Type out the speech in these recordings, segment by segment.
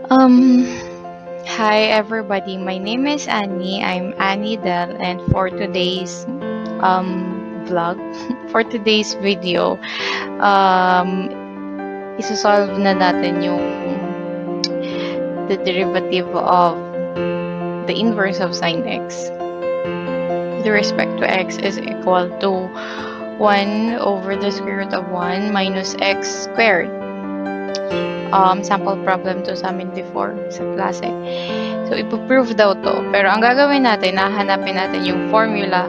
Um, Hi everybody. My name is Annie. I'm Annie Del, and for today's vlog, for today's video, um isosolve na natin yung the derivative of the inverse of sine x with respect to x is equal to 1 over the square root of 1 minus x squared. Sample problem to sa amin before sa klase. So, ipoprove daw to. Pero ang gagawin natin, hahanapin natin yung formula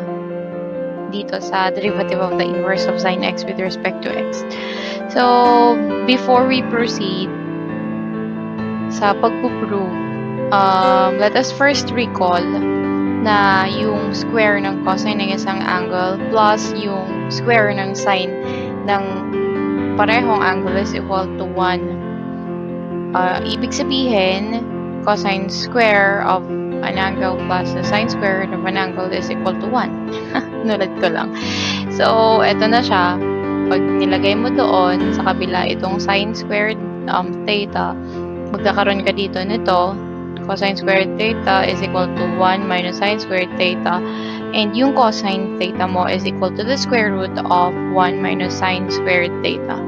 dito sa derivative of the inverse of sine x with respect to x. So, before we proceed sa pagpuprove, let us first recall na yung square ng cosine ng isang angle plus yung square ng sine ng parehong angle is equal to 1. Ibig sabihin, cosine square of an angle plus the sine square of an angle is equal to 1. Nulat ko lang. So, eto na siya. Pag nilagay mo doon sa kabila itong sine squared theta, magkakaroon ka dito nito. Cosine squared theta is equal to 1 minus sine squared theta. And yung cosine theta mo is equal to the square root of 1 minus sine squared theta.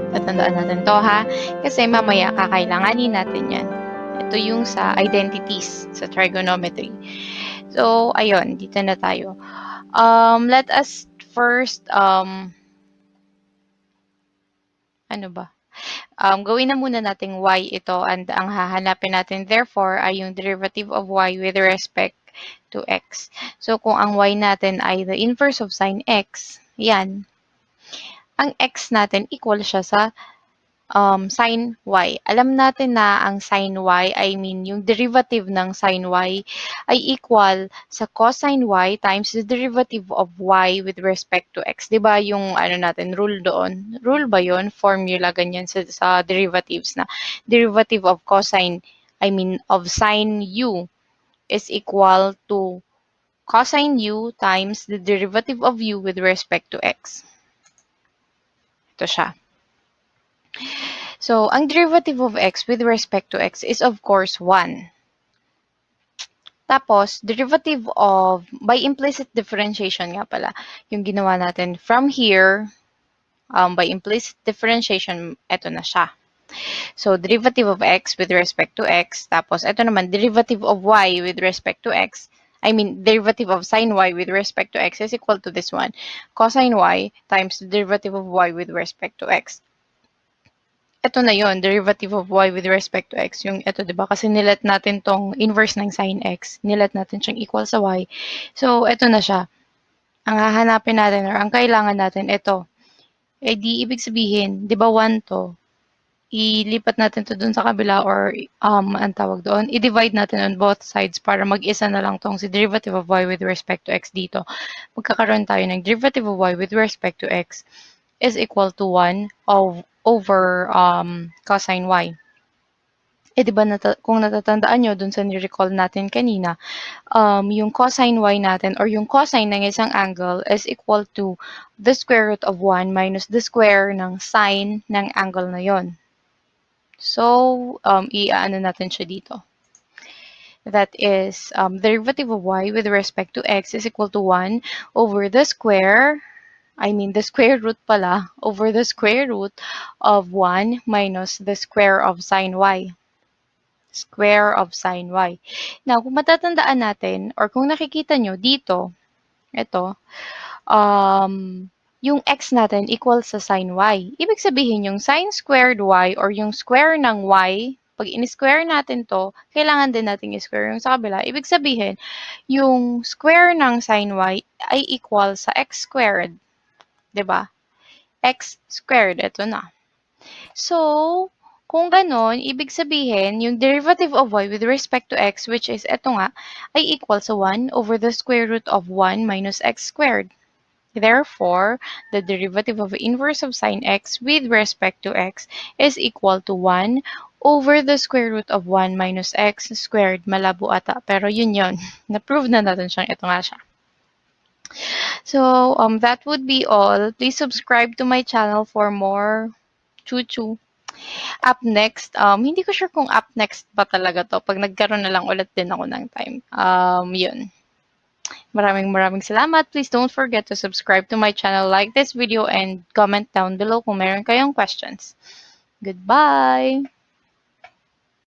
Tatandaan natin to ha, kasi mamaya kakailanganin natin yan. Ito yung sa identities, sa trigonometry. So, ayun, dito na tayo. Let us first, gawin na muna nating y ito, and ang hahanapin natin therefore ay yung derivative of y with respect to x. So, kung ang y natin ay the inverse of sine x, yan, ang x natin equal siya sa sine y. Alam natin na ang sine y, yung derivative ng sine y ay equal sa cosine y times the derivative of y with respect to x. Diba yung natin, rule doon? Rule ba yun? Formula ganyan sa derivatives na derivative of cosine, of sine u is equal to cosine u times the derivative of u with respect to x. Ito siya. So, ang derivative of x with respect to x is of course 1. Tapos, derivative of, by implicit differentiation nga pala, yung ginawa natin from here, by implicit differentiation, eto na siya. So, derivative of x with respect to x, tapos eto naman, derivative of y with respect to x, derivative of sine y with respect to x is equal to this one, cosine y times the derivative of y with respect to x. Ito na yon, derivative of y with respect to x. Yung ito, di ba? Kasi nilet natin tong inverse ng sine x. Nilet natin siyang equal sa y. So, ito na siya. Ang hahanapin natin or ang kailangan natin, ito. Eh di, ibig sabihin, di ba 1 to? Ilipat natin to dun sa kabila or ang tawag doon, i-divide natin on both sides para mag-isa na lang tong si derivative of y with respect to x dito. Magkakaroon tayo ng derivative of y with respect to x is equal to 1 over cosine y. Eh, di ba kung natatandaan nyo dun sa ni-recall natin kanina, yung cosine y natin or yung cosine ng isang angle is equal to the square root of 1 minus the square ng sine ng angle na yon. So, i-ano natin siya dito. That is, derivative of y with respect to x is equal to 1 over the square, the square root pala, over the square root of 1 minus the square of sine y. Square of sine y. Now, kung matatandaan natin, or kung nakikita nyo dito, ito, yung x natin equal sa sine y. Ibig sabihin, yung sine squared y or yung square ng y, pag in-square natin to, kailangan din natin i-square yung sa kabila. Ibig sabihin, yung square ng sine y ay equal sa x squared. 'Di ba? X squared, ito na. So, kung ganon, ibig sabihin, yung derivative of y with respect to x, which is ito nga, ay equal sa 1 over the square root of 1 minus x squared. Therefore, the derivative of inverse of sine x with respect to x is equal to 1 over the square root of 1 minus x squared. Malabo ata, pero yun yun. Na-prove na natin siyang ito nga siya. So, that would be all. Please subscribe to my channel for more choo-choo. Up next, hindi ko sure kung up next pa talaga 'to, 'pag nagkaroon na lang ulit din ako ng time. Yun. Maraming salamat. Please don't forget to subscribe to my channel, like this video, and comment down below kung meron kayong questions. Goodbye!